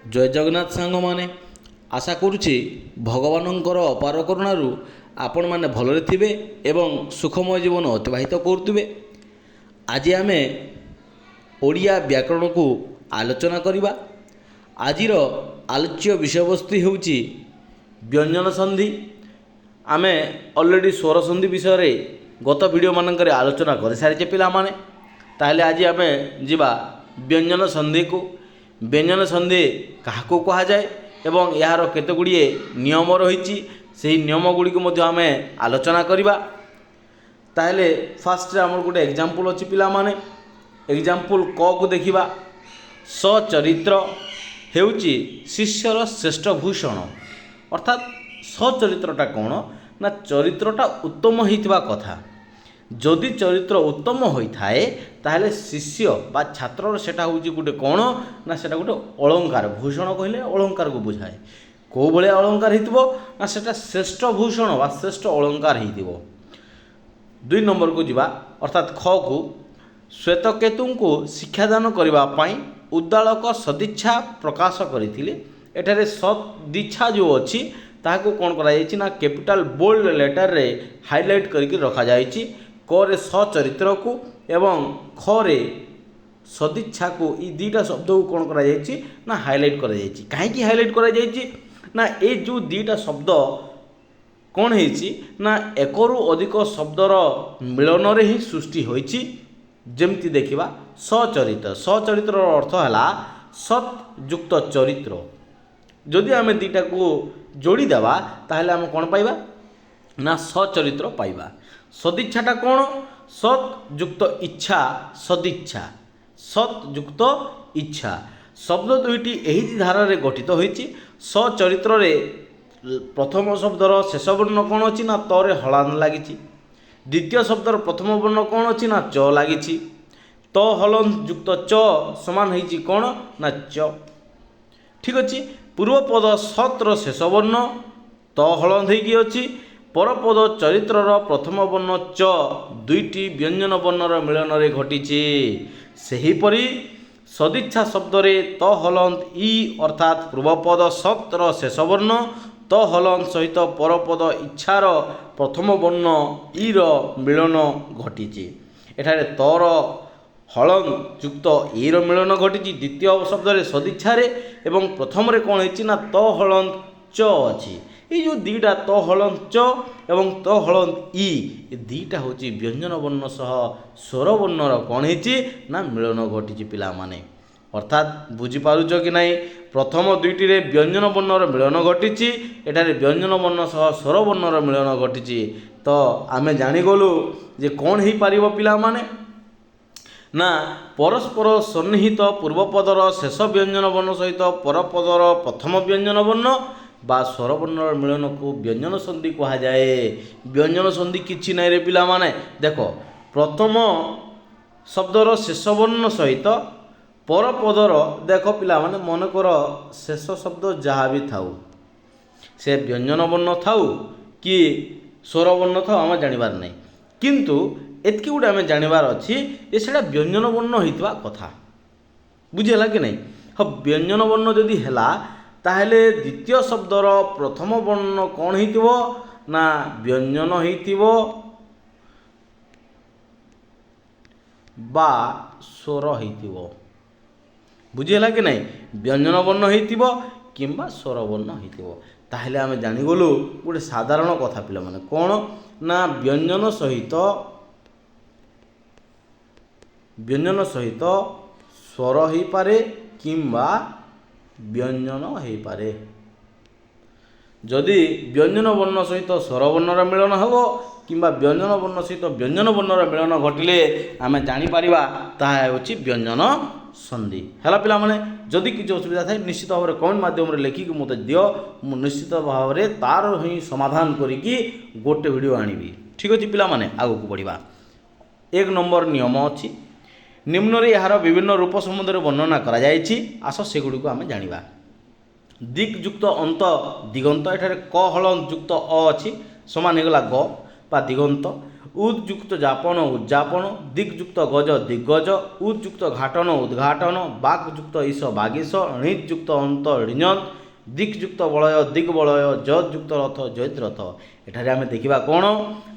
ଜୟ ଜଗନ୍ନାଥ ସାଙ୍ଗମାନେ, ଆଶା କରୁଛି ଭଗବାନଙ୍କର ଅପାର କରୁଣାରୁ ଆପଣମାନେ ଭଲରେ ଥିବେ ଏବଂ ସୁଖମୟ ଜୀବନ ଅତିବାହିତ କରୁଥିବେ। ଆଜି ଆମେ ଓଡ଼ିଆ ବ୍ୟାକରଣକୁ ଆଲୋଚନା କରିବା। ଆଜିର ଆଲୋଚ୍ୟ ବିଷୟବସ୍ତୁ ହେଉଛି ବ୍ୟଞ୍ଜନ ସନ୍ଧି। ଆମେ ଅଲରେଡ଼ି ସ୍ୱର ସନ୍ଧି ବିଷୟରେ ଗତ ଭିଡ଼ିଓ ମାନଙ୍କରେ ଆଲୋଚନା କରିସାରିଛେ ପିଲାମାନେ। ତାହେଲେ ଆଜି ଆମେ ଯିବା ବ୍ୟଞ୍ଜନ ସନ୍ଧିକୁ। ବ୍ୟଞ୍ଜନ ସନ୍ଧି କାହାକୁ କୁହାଯାଏ ଏବଂ ଏହାର କେତେଗୁଡ଼ିଏ ନିୟମ ରହିଛି, ସେହି ନିୟମ ଗୁଡ଼ିକୁ ମଧ୍ୟ ଆମେ ଆଲୋଚନା କରିବା। ତାହେଲେ ଫାର୍ଷ୍ଟରେ ଆମର ଗୋଟେ ଏକ୍ଜାମ୍ପଲ୍ ଅଛି ପିଲାମାନେ। ଏକ୍ଜାମ୍ପଲ୍ କକୁ ଦେଖିବା। ସଚରିତ୍ର ହେଉଛି ଶିଷ୍ୟର ଶ୍ରେଷ୍ଠ ଭୂଷଣ। ଅର୍ଥାତ୍ ସଚରିତ୍ରଟା କ'ଣ ନା ଚରିତ୍ରଟା ଉତ୍ତମ ହୋଇଥିବା କଥା। ଯଦି ଚରିତ୍ର ଉତ୍ତମ ହୋଇଥାଏ ତାହେଲେ ଶିଷ୍ୟ ବା ଛାତ୍ରର ସେଟା ହେଉଛି ଗୋଟେ କ'ଣ ନା ସେଟା ଗୋଟେ ଅଳଙ୍କାର। ଭୂଷଣ କହିଲେ ଅଳଙ୍କାରକୁ ବୁଝାଏ। କେଉଁ ଭଳିଆ ଅଳଙ୍କାର ହେଇଥିବ ନା ସେଟା ଶ୍ରେଷ୍ଠ ଭୂଷଣ ବା ଶ୍ରେଷ୍ଠ ଅଳଙ୍କାର ହେଇଥିବ। 2 ନମ୍ବରକୁ ଯିବା, ଅର୍ଥାତ୍ ଖକୁ। ଶ୍ୱେତକେତୁଙ୍କୁ ଶିକ୍ଷାଦାନ କରିବା ପାଇଁ ଉଦ୍ଦାଳକ ସଦିଚ୍ଛା ପ୍ରକାଶ କରିଥିଲେ। ଏଠାରେ ସଦିଚ୍ଛା ଯେଉଁ ଅଛି ତାହାକୁ କ'ଣ କରାଯାଇଛି ନା କ୍ୟାପିଟାଲ ବୋଲ୍ଡ ଲେଟରରେ ହାଇଲାଇଟ୍ କରିକି ରଖାଯାଇଛି। କରେ ସଚରିତ୍ରକୁ ଏବଂ ଖରେ ସଦିଚ୍ଛାକୁ, ଏଇ ଦୁଇଟା ଶବ୍ଦକୁ କ'ଣ କରାଯାଇଛି ନା ହାଇଲାଇଟ୍ କରାଯାଇଛି। କାହିଁକି ହାଇଲାଇଟ୍ କରାଯାଇଛି ନା ଏ ଯେଉଁ ଦୁଇଟା ଶବ୍ଦ କ'ଣ ହେଇଛି ନା ଏକରୁ ଅଧିକ ଶବ୍ଦର ମିଳନରେ ହିଁ ସୃଷ୍ଟି ହୋଇଛି। ଯେମିତି ଦେଖିବା ସଚରିତ୍ର। ସଚରିତ୍ରର ଅର୍ଥ ହେଲା ସତ୍ ଯୁକ୍ତ ଚରିତ୍ର। ଯଦି ଆମେ ଦୁଇଟାକୁ ଯୋଡ଼ିଦେବା ତାହେଲେ ଆମେ କ'ଣ ପାଇବା ନା ସଚରିତ୍ର ପାଇବା। ସଦିଚ୍ଛାଟା କ'ଣ? ସତ୍ ଯୁକ୍ତ ଇଚ୍ଛା, ସଦିଚ୍ଛା। ସତ୍ ଯୁକ୍ତ ଇଚ୍ଛା ଶବ୍ଦ ଦୁଇଟି ଏହି ଧାରାରେ ଗଠିତ ହୋଇଛି। ସଚରିତ୍ରରେ ପ୍ରଥମ ଶବ୍ଦର ଶେଷ ବର୍ଣ୍ଣ କ'ଣ ଅଛି ନା ତରେ ହଳାନ ଲାଗିଛି। ଦ୍ୱିତୀୟ ଶବ୍ଦର ପ୍ରଥମ ବର୍ଣ୍ଣ କ'ଣ ଅଛି ନା ଚ ଲାଗିଛି। ତ ହଳନ ଯୁକ୍ତ ଚ ସମାନ ହେଇଛି କ'ଣ ନା ଚ। ଠିକ୍ ଅଛି। ପୂର୍ବପଦ ସତ୍ର ଶେଷ ବର୍ଣ୍ଣ ତ ହଳନ ହେଇକି ଅଛି। ପରପଦ ଚରିତ୍ରର ପ୍ରଥମ ବର୍ଣ୍ଣ ଚ ଦୁଇଟି ବ୍ୟଞ୍ଜନ ବର୍ଣ୍ଣର ମିଳନରେ ଘଟିଛି। ସେହିପରି ସଦିଚ୍ଛା ଶବ୍ଦରେ ତ ହଲନ୍ତ ଇ ଅର୍ଥାତ୍ ପୂର୍ବପଦ ସତ୍ର ଶେଷ ବର୍ଣ୍ଣ ତ ହଲନ୍ତ ସହିତ ପରପଦ ଇଚ୍ଛାର ପ୍ରଥମ ବର୍ଣ୍ଣ ଇର ମିଳନ ଘଟିଛି। ଏଠାରେ ତର ହଳନ୍ତ ଯୁକ୍ତ ଇର ମିଳନ ଘଟିଛି ଦ୍ୱିତୀୟ ଶବ୍ଦରେ ସଦିଚ୍ଛାରେ ଏବଂ ପ୍ରଥମରେ କ'ଣ ହେଇଛି ନା ତ ହଳନ୍ତ ଚ ଅଛି। এই ଯେଉଁ ଦୁଇଟା ତ ହଳନ୍ତ ଚ ଏବଂ ତ ହଳନ୍ତ ଇ, ଏ ଦୁଇଟା ହେଉଛି ବ୍ୟଞ୍ଜନ ବର୍ଣ୍ଣ ସହ ସ୍ୱର ବର୍ଣ୍ଣର କ'ଣ ହେଇଛି ନା ମିଳନ ଘଟିଛି ପିଲାମାନେ। ଅର୍ଥାତ୍ ବୁଝିପାରୁଛ କି ନାହିଁ? ପ୍ରଥମ ଦୁଇଟିରେ ବ୍ୟଞ୍ଜନ ବର୍ଣ୍ଣର ମିଳନ ଘଟିଛି, ଏଠାରେ ବ୍ୟଞ୍ଜନ ବର୍ଣ୍ଣ ସହ ସ୍ୱର ବର୍ଣ୍ଣର ମିଳନ ଘଟିଛି। ତ ଆମେ ଜାଣିଗଲୁ ଯେ କ'ଣ ହେଇପାରିବ ପିଲାମାନେ ନା ପରସ୍ପର ସନ୍ନିହିତ ପୂର୍ବପଦର ଶେଷ ବ୍ୟଞ୍ଜନ ବର୍ଣ୍ଣ ସହିତ ପରପଦର ପ୍ରଥମ ବ୍ୟଞ୍ଜନ ବର୍ଣ୍ଣ ବା ସ୍ୱରବର୍ଣ୍ଣର ମିଳନକୁ ବ୍ୟଞ୍ଜନ ସନ୍ଧି କୁହାଯାଏ। ବ୍ୟଞ୍ଜନ ସନ୍ଧି କିଛି ନାହିଁ ରେ ପିଲାମାନେ। ଦେଖ, ପ୍ରଥମ ଶବ୍ଦର ଶେଷ ବର୍ଣ୍ଣ ସହିତ ପରପଦର, ଦେଖ ପିଲାମାନେ ମନେକର ଶେଷ ଶବ୍ଦ ଯାହା ବି ଥାଉ, ସେ ବ୍ୟଞ୍ଜନ ବର୍ଣ୍ଣ ଥାଉ କି ସ୍ୱରବର୍ଣ୍ଣ ଥାଉ ଆମେ ଜାଣିବାର ନାହିଁ। କିନ୍ତୁ ଏତିକି ଗୋଟେ ଆମେ ଜାଣିବାର ଅଛି ଯେ ସେଇଟା ବ୍ୟଞ୍ଜନ ବର୍ଣ୍ଣ ହେଇଥିବା କଥା। ବୁଝିହେଲା କି ନାହିଁ? ହଁ, ବ୍ୟଞ୍ଜନ ବର୍ଣ୍ଣ ଯଦି ହେଲା ତାହେଲେ ଦ୍ୱିତୀୟ ଶବ୍ଦର ପ୍ରଥମ ବର୍ଣ୍ଣ କ'ଣ ହେଇଥିବ ନା ବ୍ୟଞ୍ଜନ ହେଇଥିବ ବା ସ୍ୱର ହେଇଥିବ। ବୁଝିହେଲା କି ନାହିଁ? ବ୍ୟଞ୍ଜନ ବର୍ଣ୍ଣ ହେଇଥିବ କିମ୍ବା ସ୍ୱର ବର୍ଣ୍ଣ ହେଇଥିବ। ତାହେଲେ ଆମେ ଜାଣିଗଲୁ ଗୋଟେ ସାଧାରଣ କଥା ପିଲାମାନେ, କ'ଣ ନା ବ୍ୟଞ୍ଜନ ସହିତ ସ୍ୱର ହେଇପାରେ କିମ୍ବା ବ୍ୟଞ୍ଜନ ହେଇପାରେ। ଯଦି ବ୍ୟଞ୍ଜନ ବର୍ଣ୍ଣ ସହିତ ସ୍ୱର ବର୍ଣ୍ଣର ମିଳନ ହେବ କିମ୍ବା ବ୍ୟଞ୍ଜନ ବର୍ଣ୍ଣ ସହିତ ବ୍ୟଞ୍ଜନ ବର୍ଣ୍ଣର ମିଳନ ଘଟିଲେ ଆମେ ଜାଣିପାରିବା ତାହା ହେଉଛି ବ୍ୟଞ୍ଜନ ସନ୍ଧି। ହେଲା ପିଲାମାନେ, ଯଦି କିଛି ଅସୁବିଧା ଥାଏ ନିଶ୍ଚିତ ଭାବରେ କମେଣ୍ଟ ମାଧ୍ୟମରେ ଲେଖିକି ମୋତେ ଦିଅ। ମୁଁ ନିଶ୍ଚିତ ଭାବରେ ତା'ର ହିଁ ସମାଧାନ କରିକି ଗୋଟେ ଭିଡ଼ିଓ ଆଣିବି। ଠିକ୍ ଅଛି ପିଲାମାନେ, ଆଗକୁ ବଢ଼ିବା। 1 ନମ୍ବର ନିୟମ ଅଛି। ନିମ୍ନରେ ଏହାର ବିଭିନ୍ନ ରୂପ ସମ୍ବନ୍ଧରେ ବର୍ଣ୍ଣନା କରାଯାଇଛି। ଆସ ସେଗୁଡ଼ିକୁ ଆମେ ଜାଣିବା। ଦିକ୍ ଯୁକ୍ତ ଅନ୍ତ ଦିଗନ୍ତ, ଏଠାରେ କ ହଳନ୍ତ ଯୁକ୍ତ ଅ ଅଛି, ସମାନ ହେଇଗଲା ଗ ବା ଦିଗନ୍ତ। উদ্যুক্ত যাপন উদযাপন, দিকযুক্ত গজ দিগ্গজ, উদ্যুক্ত ঘাটন উদ্ঘাটন, বাকযুক্ত ঈশ বাগীশ, ঋযুক্ত অন্ত ঋণত, দিকযুক্ত বଳୟ ଦିଗ୍ବଳୟ, ଯଯୁକ୍ତ ରଥ ଜୟିତ ରଥ। ଏଠାରେ ଆମେ ଦେଖିବା କ'ଣ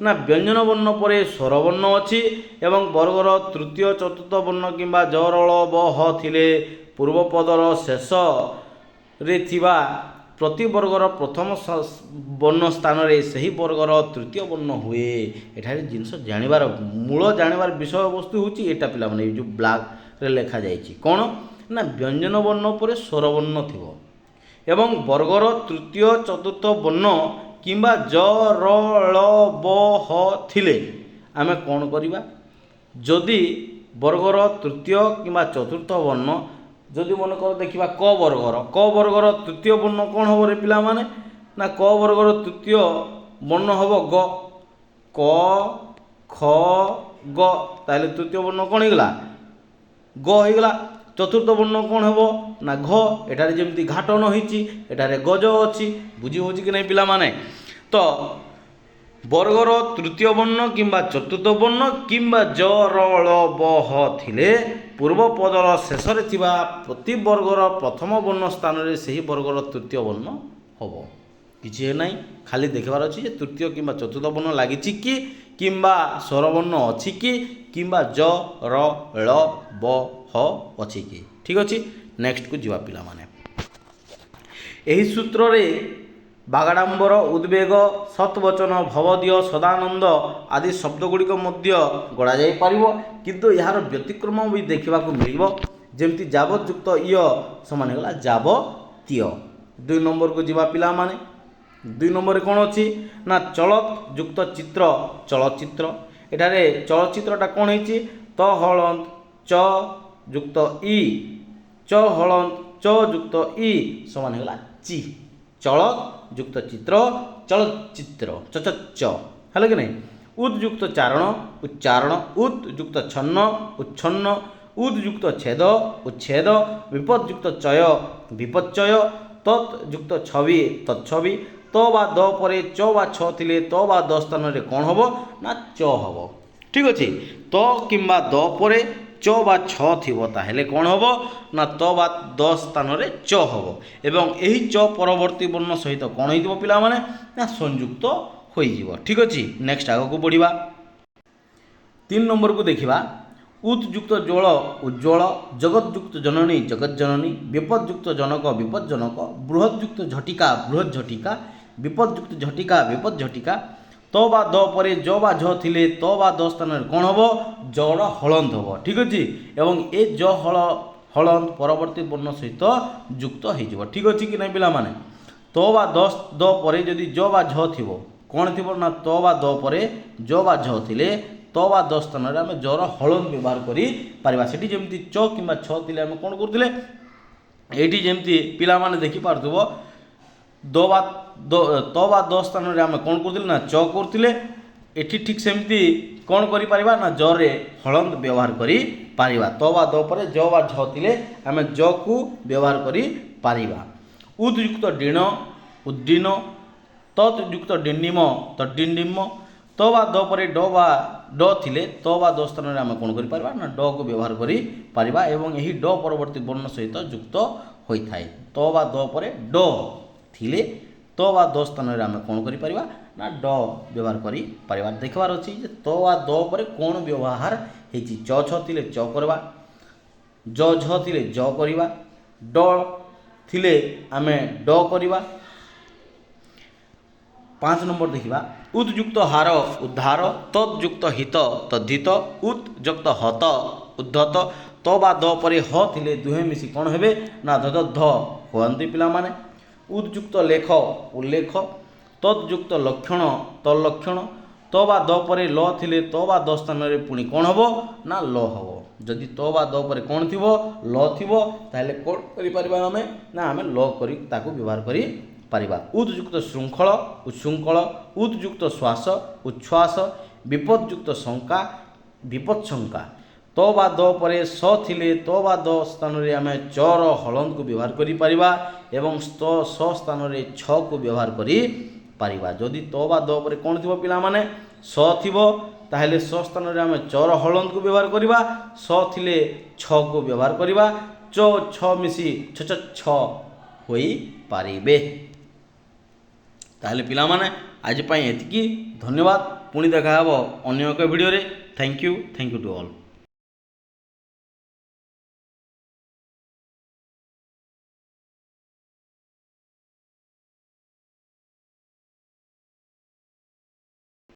ନା ବ୍ୟଞ୍ଜନ ବର୍ଣ୍ଣ ପରେ ସ୍ୱରବର୍ଣ୍ଣ ଅଛି ଏବଂ ବର୍ଗର ତୃତୀୟ ଚତୁର୍ଥ ବର୍ଣ୍ଣ କିମ୍ବା ଜ ର ଳ ବ ହ ଥିଲେ ପୂର୍ବପଦର ଶେଷରେ ଥିବା ପ୍ରତି ବର୍ଗର ପ୍ରଥମ ବର୍ଣ୍ଣ ସ୍ଥାନରେ ସେହି ବର୍ଗର ତୃତୀୟ ବର୍ଣ୍ଣ ହୁଏ। ଏଠାରେ ଜିନିଷ ଜାଣିବାର ମୂଳ ଜାଣିବାର ବିଷୟବସ୍ତୁ ହେଉଛି ଏଇଟା ପିଲାମାନେ ଏଇ ଯେଉଁ ବ୍ଲାକ୍ରେ ଲେଖାଯାଇଛି କ'ଣ ନା ବ୍ୟଞ୍ଜନ ବର୍ଣ୍ଣ ପରେ ସ୍ୱରବର୍ଣ୍ଣ ଥିବ ଏବଂ ବର୍ଗର ତୃତୀୟ ଚତୁର୍ଥ ବର୍ଣ୍ଣ କିମ୍ବା ଜ ର ଳ ବ ହ ଥିଲେ ଆମେ କ'ଣ କରିବା ଯଦି ବର୍ଗର ତୃତୀୟ କିମ୍ବା ଚତୁର୍ଥ ବର୍ଣ୍ଣ ଯଦି ମନେକର ଦେଖିବା କ ବର୍ଗର ତୃତୀୟ ବର୍ଣ୍ଣ କ'ଣ ହେବ ରେ ପିଲାମାନେ ନା କ ବର୍ଗର ତୃତୀୟ ବର୍ଣ୍ଣ ହେବ ଗ କ ଖ ଗ ତାହେଲେ ତୃତୀୟ ବର୍ଣ୍ଣ କ'ଣ ହେଇଗଲା ଗ ହେଇଗଲା। ଚତୁର୍ଥ ବର୍ଣ୍ଣ କ'ଣ ହେବ ନା ଘ। ଏଠାରେ ଯେମିତି ଘାଟନ ହେଇଛି ଏଠାରେ ଗଜ ଅଛି। ବୁଝି ହେଉଛି କି ନାହିଁ ପିଲାମାନେ। ତ ବର୍ଗର ତୃତୀୟ ବର୍ଣ୍ଣ କିମ୍ବା ଚତୁର୍ଥ ବର୍ଣ୍ଣ କିମ୍ବା ଜ ର ଳ ବ ହ ଥିଲେ ପୂର୍ବ ପଦର ଶେଷରେ ଥିବା ପ୍ରତି ବର୍ଗର ପ୍ରଥମ ବର୍ଣ୍ଣ ସ୍ଥାନରେ ସେହି ବର୍ଗର ତୃତୀୟ ବର୍ଣ୍ଣ ହେବ। କିଛି ନାହିଁ ଖାଲି ଦେଖିବାର ଅଛି ଯେ ତୃତୀୟ କିମ୍ବା ଚତୁର୍ଥ ବର୍ଣ୍ଣ ଲାଗିଛି କି କିମ୍ବା ସ୍ୱରବର୍ଣ୍ଣ ଅଛି କି କିମ୍ବା ଜ ର ଳ ବ ହ ଅଛି କି। ଠିକ୍ ଅଛି ନେକ୍ସଟକୁ ଯିବା ପିଲାମାନେ। ଏହି ସୂତ୍ରରେ ବାଗାଡ଼ମ୍ବର ଉଦ୍ବେଗ ସତବଚନ ଭବଦିୟ ସଦାନନ୍ଦ ଆଦି ଶବ୍ଦଗୁଡ଼ିକ ମଧ୍ୟ ଗଢ଼ାଯାଇପାରିବ କିନ୍ତୁ ଏହାର ବ୍ୟତିକ୍ରମ ବି ଦେଖିବାକୁ ମିଳିବ। ଯେମିତି ଯାବତଯୁକ୍ତ ଇୟ ସମାନ ହେଇଗଲା ଯାବତୀୟ। 2 ନମ୍ବରକୁ ଯିବା ପିଲାମାନେ। 2 ନମ୍ବରରେ କ'ଣ ଅଛି ନା ଚଳତ ଯୁକ୍ତ ଚିତ୍ର ଚଳଚ୍ଚିତ୍ର। ଏଠାରେ ଚଳଚ୍ଚିତ୍ରଟା କ'ଣ ହେଇଛି ତ ହଳନ୍ତ ଚ ଯୁକ୍ତ ଇ ଚ ହଳନ୍ତ ଚ ଯୁକ୍ତ ଇ ସମାନ ହେଇଗଲା ଚି। ଚଳତ ଯୁକ୍ତ ଚିତ୍ର ଚଳଚ୍ଚିତ୍ର ଚ ହେଲା କି ନାହିଁ। ଉଦ୍ଯୁକ୍ତ ଚାରଣ ଉଚ୍ଚାରଣ, ଉଦ୍ଯୁକ୍ତ ଛନ୍ନ ଉଚ୍ଛନ୍ନ, ଉଦ୍ଯୁକ୍ତ ଛେଦ ଉଚ୍ଛେଦ, ବିପଦଯୁକ୍ତ ଚୟ ବିପଚ୍ଚୟ, ତତ୍ ଯୁକ୍ତ ଛବି ତଚ୍ଛବି। ତ ବା ଦ ପରେ ଚ ବା ଛ ଥିଲେ ତ ବା ଦ ସ୍ଥାନରେ କ'ଣ ହେବ ନା ଚ ହେବ। ଠିକ୍ ଅଛି ତ କିମ୍ବା ଦ ପରେ ଚ ବା ଛ ଥିବ ତାହେଲେ କ'ଣ ହେବ ନା ତ ବା ଦ ସ୍ଥାନରେ ଚ ହେବ ଏବଂ ଏହି ଚ ପରବର୍ତ୍ତୀ ବର୍ଣ୍ଣ ସହିତ କ'ଣ ହେଇଯିବ ପିଲାମାନେ ନା ସଂଯୁକ୍ତ ହୋଇଯିବ। ଠିକ୍ ଅଛି ନେକ୍ସଟ ଆଗକୁ ବଢ଼ିବା। 3 ନମ୍ବରକୁ ଦେଖିବା। ଉଦ୍ଯୁକ୍ତ ଜ୍ୱଳ ଉଜ୍ଜ୍ୱଳ, ଜଗତଯୁକ୍ତ ଜନନୀ ଜଗଜ୍ଜନନୀ, ବିପଦଯୁକ୍ତ ଜନକ ବିପଜ୍ଜନକ, ବୃହତଯୁକ୍ତ ଝଟିକା ବୃହତ୍ ଝଟିକା, ବିପଦଯୁକ୍ତ ଝଟିକା ବିପଦ ଝଟିକା। ତ ବା ଦ ପରେ ଜ ବା ଝ ଥିଲେ ତ ବା ଦ ସ୍ଥାନରେ କ'ଣ ହେବ ଜଡ଼ ହଳନ୍ତ ହେବ। ଠିକ୍ ଅଛି ଏବଂ ଏ ଜ ହଳନ୍ତ ପରବର୍ତ୍ତୀ ବର୍ଣ୍ଣ ସହିତ ଯୁକ୍ତ ହେଇଯିବ। ଠିକ୍ ଅଛି କି ନାହିଁ ପିଲାମାନେ। ତ ବା ଦ ପରେ ଯଦି ଜ ବା ଝ ଥିବ କ'ଣ ଥିବ ନା ତ ବା ଦ ପରେ ଜ ବା ଝ ଥିଲେ ତ ବା ଦ ସ୍ଥାନରେ ଆମେ ଜର ହଳନ୍ତ ବ୍ୟବହାର କରିପାରିବା। ସେଠି ଯେମିତି ଚ କିମ୍ବା ଛ ଥିଲେ ଆମେ କ'ଣ କରୁଥିଲେ ଏଇଠି ଯେମିତି ପିଲାମାନେ ଦେଖିପାରୁଥିବ ତ ବା ଦ ସ୍ଥାନରେ ଆମେ କ'ଣ କରୁଥିଲେ ନା ଚ କରୁଥିଲେ। ଏଠି ଠିକ୍ ସେମିତି କ'ଣ କରିପାରିବା ନା ଜରେ ହଳନ୍ତ ବ୍ୟବହାର କରିପାରିବା। ତ ବା ଦ ପରେ ଜ ବା ଝ ଥିଲେ ଆମେ ଜକୁ ବ୍ୟବହାର କରିପାରିବା। ଉଦ୍ଯୁକ୍ତ ଡିଣ ଉଦ୍ଡୀନ, ତତ୍ ଯୁକ୍ତ ଡିଣ୍ଡିମ ତଡ୍ଡିଣ୍ଡିମ। ତ ବା ଦ ପରେ ଡ ବା ଡ ଥିଲେ ତ ବା ଦ ସ୍ଥାନରେ ଆମେ କ'ଣ କରିପାରିବା ନା ଡକୁ ବ୍ୟବହାର କରିପାରିବା ଏବଂ ଏହି ଡ ପରବର୍ତ୍ତୀ ବର୍ଣ୍ଣ ସହିତ ଯୁକ୍ତ ହୋଇଥାଏ। ତ ବା ଦ ପରେ ଡ ଥିଲେ ତ ବା ଦ ସ୍ଥାନରେ ଆମେ କ'ଣ କରିପାରିବା ନା ଡ ବ୍ୟବହାର କରିପାରିବା। ଦେଖିବାର ଅଛି ଯେ ତ ବା ଦ ପରେ କ'ଣ ବ୍ୟବହାର ହେଇଛି। ଚ ଛ ଥିଲେ ଚ କରିବା, ଜ ଝ ଥିଲେ ଜ କରିବା, ଡ ଥିଲେ ଆମେ ଡ କରିବା। 5 ନମ୍ବର ଦେଖିବା। ଉଦ୍ଯୁକ୍ତ ହାର ଉଦ୍ଧାର, ତଦ୍ଯୁକ୍ତ ହିତ ତଦ୍ଧିତ, ଉଦ୍ଯୁକ୍ତ ହତ ଉଦ୍ଧତ। ତ ବା ଦ ପରେ ହ ଥିଲେ ଦୁହେଁ ମିଶି କ'ଣ ହେବେ ନା ଧ ହୁଅନ୍ତି ପିଲାମାନେ। ଉଦ୍ଯୁକ୍ତ ଲେଖ ଉଲ୍ଲେଖ, ତଦ୍ଯୁକ୍ତ ଲକ୍ଷଣ ତଲ୍ଲକ୍ଷଣ। ତ ବା ଦ ପରେ ଲ ଥିଲେ ତ ବା ଦ ସ୍ଥାନରେ ପୁଣି କ'ଣ ହେବ ନା ଲ ହେବ। ଯଦି ତ ବା ଦ ପରେ କ'ଣ ଥିବ ଲ ଥିବ ତାହେଲେ କ'ଣ କରିପାରିବା ଆମେ ନା ଆମେ ଲ କରି ତାକୁ ବ୍ୟବହାର କରିପାରିବା। ଉଦ୍ଯୁକ୍ତ ଶୃଙ୍ଖଳ ଉଚ୍ଛୃଙ୍ଖଳ, ଉଦ୍ଯୁକ୍ତ ଶ୍ୱାସ ଉଚ୍ଛ୍ୱାସ, ବିପଦଯୁକ୍ତ ଶଙ୍କା ବିପତ୍ଶଙ୍କା। ତ ବା ଦ ପରେ ସ ଥିଲେ ତ ବା ଦ ସ୍ଥାନରେ ଆମେ ଚର ହଳନ୍ତକୁ ବ୍ୟବହାର କରିପାରିବା ଏବଂ ସ ସ୍ଥାନରେ ଛକୁ ବ୍ୟବହାର କରିପାରିବା। ଯଦି ତ ବା ଦ ପରେ କ'ଣ ଥିବ ପିଲାମାନେ ସ ଥିବ ତାହେଲେ ସ ସ୍ଥାନରେ ଆମେ ଚର ହଳନ୍ଦକୁ ବ୍ୟବହାର କରିବା। ସ ଥିଲେ ଛକୁ ବ୍ୟବହାର କରିବା। ଚ ଛ ମିଶି ଛ ଛ ଛ ହୋଇପାରିବେ। ତାହେଲେ ପିଲାମାନେ ଆଜି ପାଇଁ ଏତିକି। ଧନ୍ୟବାଦ। ପୁଣି ଦେଖା ହେବ ଅନ୍ୟ ଏକ ଭିଡ଼ିଓରେ। Thank you to all.